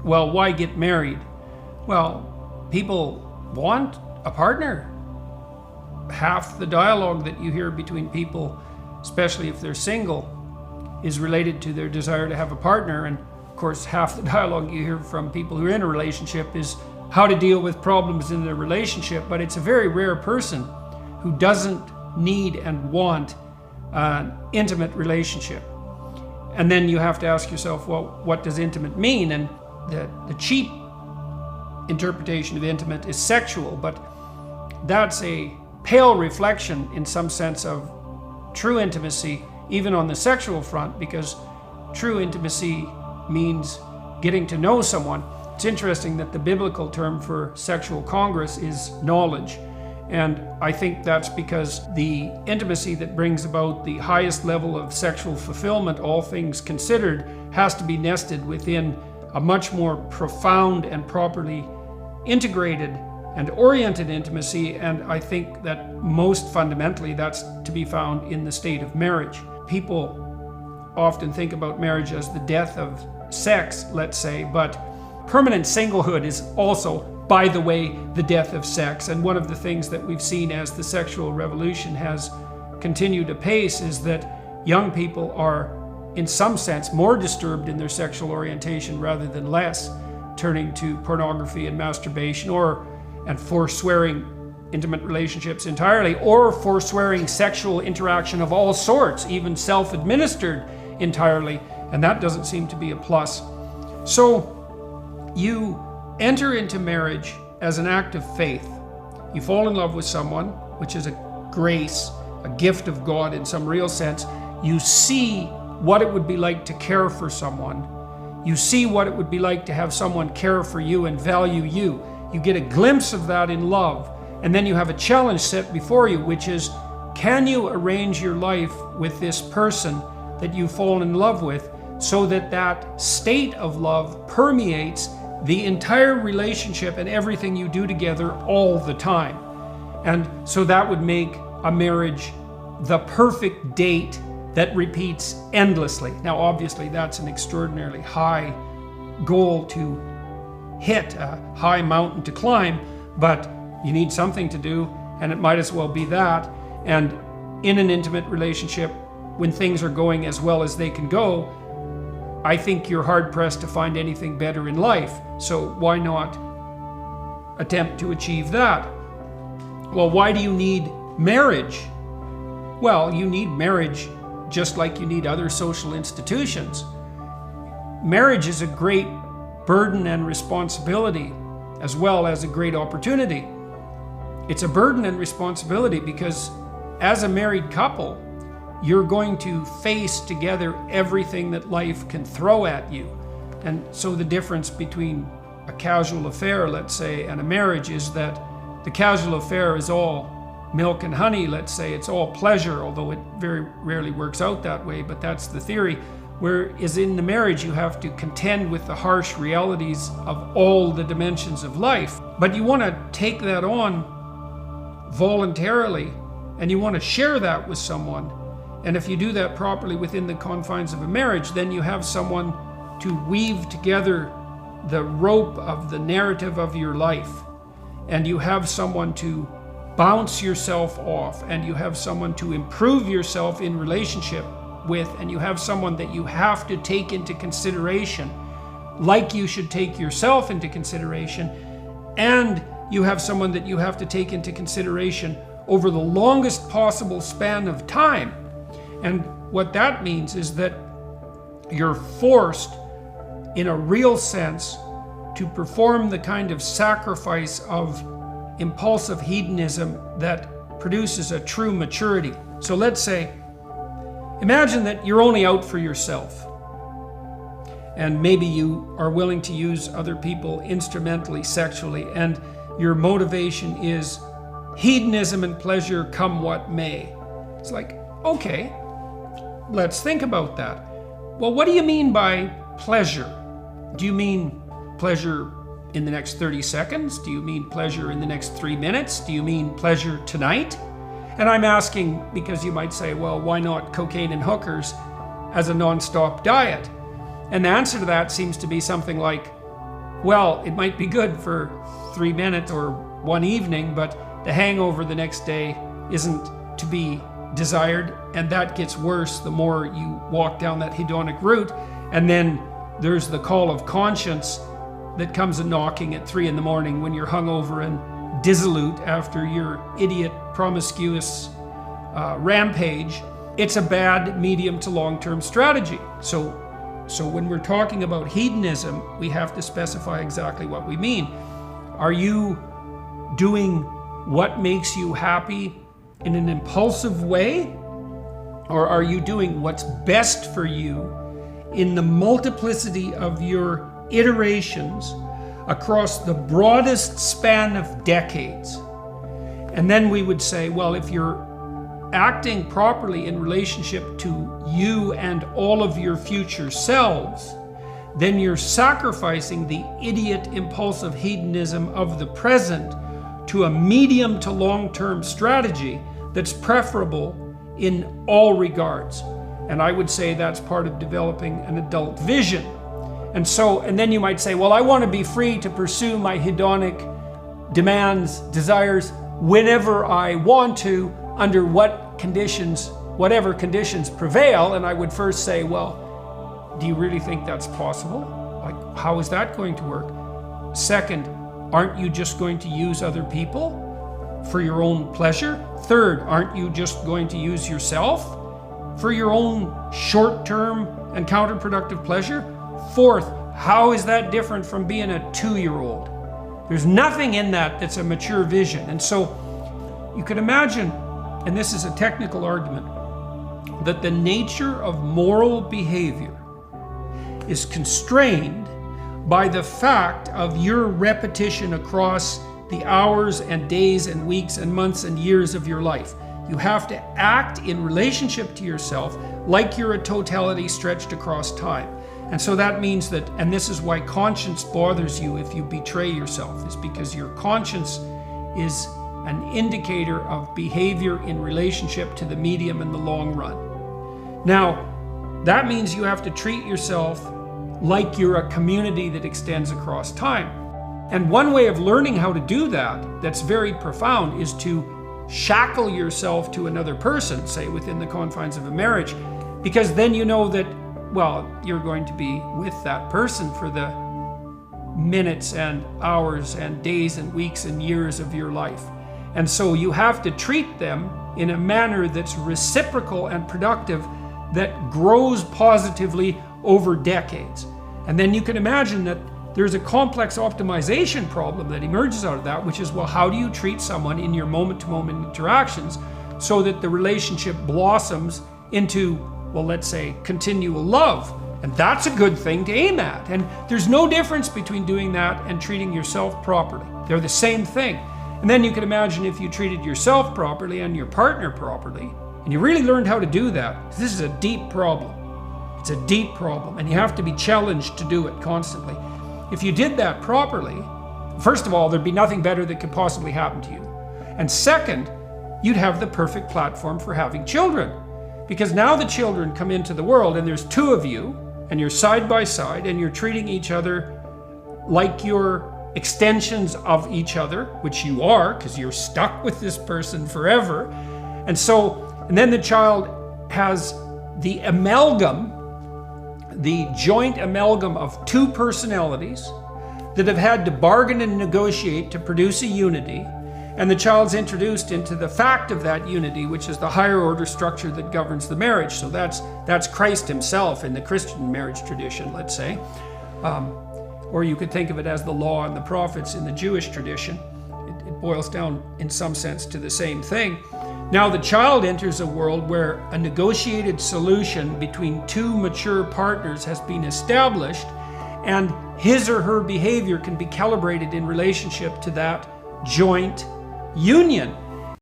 well, why get married? Well, people want a partner. Half the dialogue that you hear between people, especially if they're single, is related to their desire to have a partner. And of course, half the dialogue you hear from people who are in a relationship is how to deal with problems in their relationship. But it's a very rare person who doesn't need and want an intimate relationship. And then you have to ask yourself, well, what does intimate mean? And the cheap interpretation of intimate is sexual, but that's a pale reflection in some sense of true intimacy, even on the sexual front, because true intimacy means getting to know someone. It's interesting that the biblical term for sexual congress is knowledge. And I think that's because the intimacy that brings about the highest level of sexual fulfillment, all things considered, has to be nested within a much more profound and properly integrated and oriented intimacy. And I think that most fundamentally that's to be found in the state of marriage. People often think about marriage as the death of sex, let's say, but permanent singlehood is also, by the way, the death of sex. And one of the things that we've seen as the sexual revolution has continued apace is that young people are, in some sense, more disturbed in their sexual orientation rather than less, turning to pornography and masturbation, and forswearing intimate relationships entirely, or forswearing sexual interaction of all sorts, even self-administered entirely. And that doesn't seem to be a plus. So you enter into marriage as an act of faith. You fall in love with someone, which is a grace, a gift of God in some real sense. You see what it would be like to care for someone. You see what it would be like to have someone care for you and value you. You get a glimpse of that in love. And then you have a challenge set before you, which is, can you arrange your life with this person that you fall in love with so that that state of love permeates the entire relationship and everything you do together all the time? And so that would make a marriage the perfect date that repeats endlessly. Now, obviously, that's an extraordinarily high goal to hit, a high mountain to climb, but you need something to do, and it might as well be that. And in an intimate relationship, when things are going as well as they can go, I think you're hard-pressed to find anything better in life. So why not attempt to achieve that? Well, why do you need marriage? Well, you need marriage just like you need other social institutions. Marriage is a great burden and responsibility, as well as a great opportunity. It's a burden and responsibility because as a married couple, you're going to face together everything that life can throw at you. And so the difference between a casual affair, let's say, and a marriage is that the casual affair is all milk and honey, let's say. It's all pleasure, although it very rarely works out that way, but that's the theory. Whereas in the marriage, you have to contend with the harsh realities of all the dimensions of life. But you want to take that on voluntarily, and you want to share that with someone. And if you do that properly within the confines of a marriage, then you have someone to weave together the rope of the narrative of your life. And you have someone to bounce yourself off, and you have someone to improve yourself in relationship with, and you have someone that you have to take into consideration, like you should take yourself into consideration, and you have someone that you have to take into consideration over the longest possible span of time. And what that means is that you're forced, in a real sense, to perform the kind of sacrifice of impulsive hedonism that produces a true maturity. So let's say, imagine that you're only out for yourself, and maybe you are willing to use other people instrumentally sexually, and your motivation is hedonism and pleasure come what may. It's like, okay, let's think about that. Well, what do you mean by pleasure? Do you mean pleasure in the next 30 seconds? Do you mean pleasure in the next 3 minutes? Do you mean pleasure tonight? And I'm asking because you might say, well, why not cocaine and hookers as a non-stop diet? And the answer to that seems to be something like, well, it might be good for 3 minutes or one evening, but the hangover the next day isn't to be desired, and that gets worse the more you walk down that hedonic route. And then there's the call of conscience that comes a knocking at 3 a.m. when you're hungover and dissolute after your idiot promiscuous rampage. It's a bad medium to long-term strategy. So when we're talking about hedonism, we have to specify exactly what we mean. Are you doing what makes you happy in an impulsive way? Or are you doing what's best for you in the multiplicity of your iterations across the broadest span of decades? And then we would say, well, if you're acting properly in relationship to you and all of your future selves, then you're sacrificing the idiot impulsive hedonism of the present to a medium to long-term strategy that's preferable in all regards. And I would say that's part of developing an adult vision. And then you might say, well, I want to be free to pursue my hedonic demands, desires, whenever I want to, under whatever conditions prevail. And I would first say, well, do you really think that's possible? Like, how is that going to work? Second, aren't you just going to use other people for your own pleasure? Third, aren't you just going to use yourself for your own short-term and counterproductive pleasure? Fourth, how is that different from being a 2-year-old? There's nothing in that that's a mature vision. And so you could imagine, and this is a technical argument, that the nature of moral behavior is constrained by the fact of your repetition across the hours and days and weeks and months and years of your life. You have to act in relationship to yourself like you're a totality stretched across time. And so that means that, and this is why conscience bothers you if you betray yourself, is because your conscience is an indicator of behavior in relationship to the medium in the long run. Now, that means you have to treat yourself like you're a community that extends across time. And one way of learning how to do that, that's very profound, is to shackle yourself to another person, say within the confines of a marriage, because then you know that, well, you're going to be with that person for the minutes and hours and days and weeks and years of your life. And so you have to treat them in a manner that's reciprocal and productive, that grows positively over decades. And then you can imagine that there's a complex optimization problem that emerges out of that, which is, well, how do you treat someone in your moment-to-moment interactions so that the relationship blossoms into, well, let's say, continual love? And that's a good thing to aim at. And there's no difference between doing that and treating yourself properly. They're the same thing. And then you can imagine if you treated yourself properly and your partner properly, and you really learned how to do that. This is a deep problem. It's a deep problem, and you have to be challenged to do it constantly. If you did that properly, first of all, there'd be nothing better that could possibly happen to you. And second, you'd have the perfect platform for having children. Because now the children come into the world, and there's 2 of you, and you're side by side, and you're treating each other like you're extensions of each other, which you are, because you're stuck with this person forever. And then the child has the amalgam, the joint amalgam of 2 personalities that have had to bargain and negotiate to produce a unity, and the child's introduced into the fact of that unity, which is the higher order structure that governs the marriage. So that's Christ himself in the Christian marriage tradition, let's say. Or you could think of it as the law and the prophets in the Jewish tradition. It boils down in some sense to the same thing. Now the child enters a world where a negotiated solution between 2 mature partners has been established, and his or her behavior can be calibrated in relationship to that joint union.